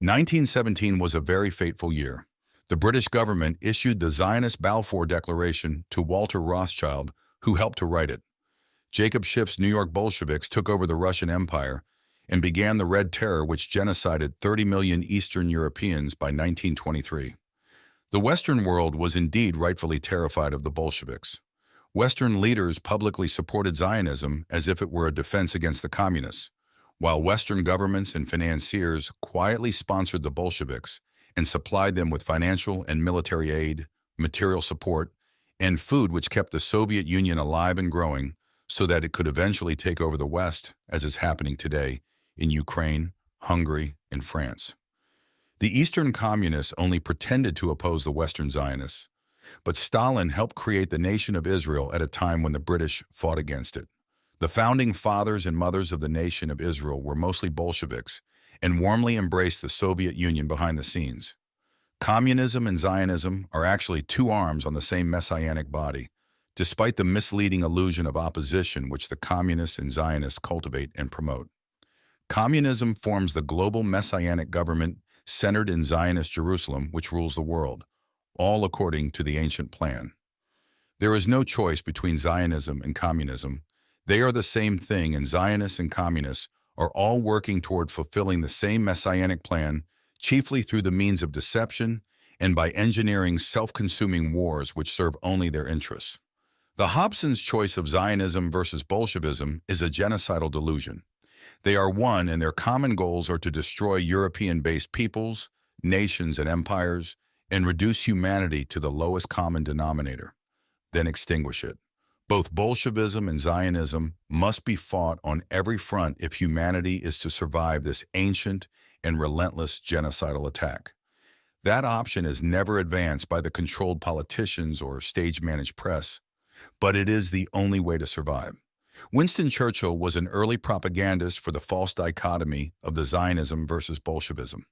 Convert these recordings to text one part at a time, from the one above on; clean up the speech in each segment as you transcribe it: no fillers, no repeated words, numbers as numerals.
1917 was a very fateful year. The British government issued the Zionist Balfour Declaration to Walter Rothschild, who helped to write it. Jacob Schiff's New York Bolsheviks took over the Russian Empire and began the Red Terror, which genocided 30 million Eastern Europeans by 1923. The Western world was indeed rightfully terrified of the Bolsheviks. Western leaders publicly supported Zionism as if it were a defense against the communists, while Western governments and financiers quietly sponsored the Bolsheviks and supplied them with financial and military aid, material support, and food, which kept the Soviet Union alive and growing so that it could eventually take over the West, as is happening today in Ukraine, Hungary, and France. The Eastern communists only pretended to oppose the Western Zionists, but Stalin helped create the nation of Israel at a time when the British fought against it. The founding fathers and mothers of the nation of Israel were mostly Bolsheviks and warmly embraced the Soviet Union behind the scenes. Communism and Zionism are actually two arms on the same messianic body, despite the misleading illusion of opposition which the communists and Zionists cultivate and promote. Communism forms the global messianic government centered in Zionist Jerusalem, which rules the world, all according to the ancient plan. There is no choice between Zionism and communism. They are the same thing, and Zionists and communists are all working toward fulfilling the same messianic plan, chiefly through the means of deception and by engineering self-consuming wars which serve only their interests. The Hobson's choice of Zionism versus Bolshevism is a genocidal delusion. They are one, and their common goals are to destroy European-based peoples, nations, and empires, and reduce humanity to the lowest common denominator, then extinguish it. Both Bolshevism and Zionism must be fought on every front if humanity is to survive this ancient and relentless genocidal attack. That option is never advanced by the controlled politicians or stage-managed press, but it is the only way to survive. Winston Churchill was an early propagandist for the false dichotomy of the Zionism versus Bolshevism.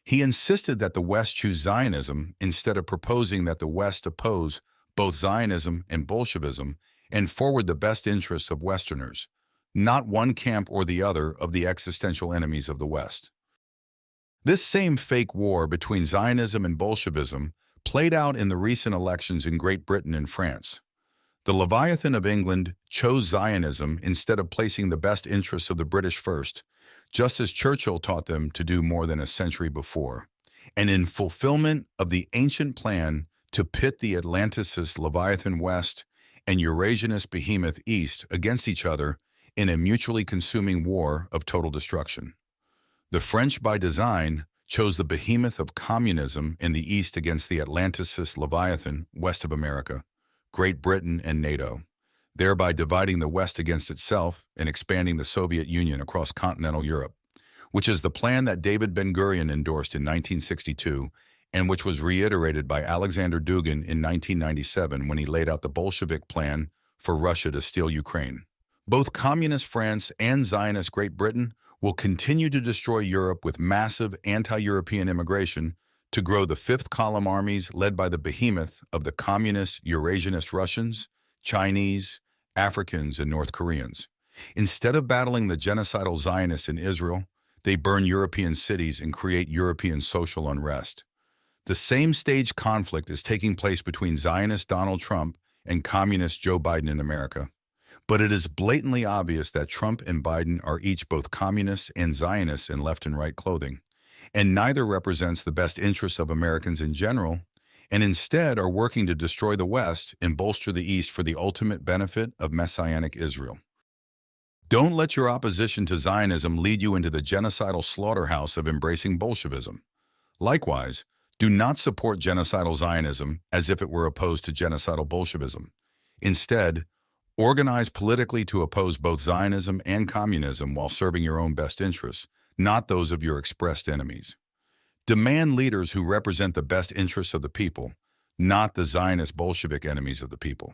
He insisted that the West choose Zionism instead of proposing that the West oppose both Zionism and Bolshevism and forward the best interests of Westerners, not one camp or the other of the existential enemies of the West. This same fake war between Zionism and Bolshevism played out in the recent elections in Great Britain and France. The Leviathan of England chose Zionism instead of placing the best interests of the British first, just as Churchill taught them to do more than a century before. And in fulfillment of the ancient plan to pit the Atlanticist Leviathan West and Eurasianist Behemoth East against each other in a mutually consuming war of total destruction. The French, by design, chose the behemoth of communism in the East against the Atlanticist Leviathan west of America, Great Britain, and NATO, thereby dividing the West against itself and expanding the Soviet Union across continental Europe, which is the plan that David Ben-Gurion endorsed in 1962 and which was reiterated by Alexander Dugin in 1997 when he laid out the Bolshevik plan for Russia to steal Ukraine. Both Communist France and Zionist Great Britain will continue to destroy Europe with massive anti-European immigration to grow the fifth column armies led by the behemoth of the Communist Eurasianist Russians, Chinese, Africans, and North Koreans. Instead of battling the genocidal Zionists in Israel, they burn European cities and create European social unrest. The same staged conflict is taking place between Zionist Donald Trump and Communist Joe Biden in America. But it is blatantly obvious that Trump and Biden are each both communists and Zionists in left and right clothing, and neither represents the best interests of Americans in general, and instead are working to destroy the West and bolster the East for the ultimate benefit of Messianic Israel. Don't let your opposition to Zionism lead you into the genocidal slaughterhouse of embracing Bolshevism. Likewise, do not support genocidal Zionism as if it were opposed to genocidal Bolshevism. Instead, organize politically to oppose both Zionism and communism while serving your own best interests, not those of your expressed enemies. Demand leaders who represent the best interests of the people, not the Zionist Bolshevik enemies of the people.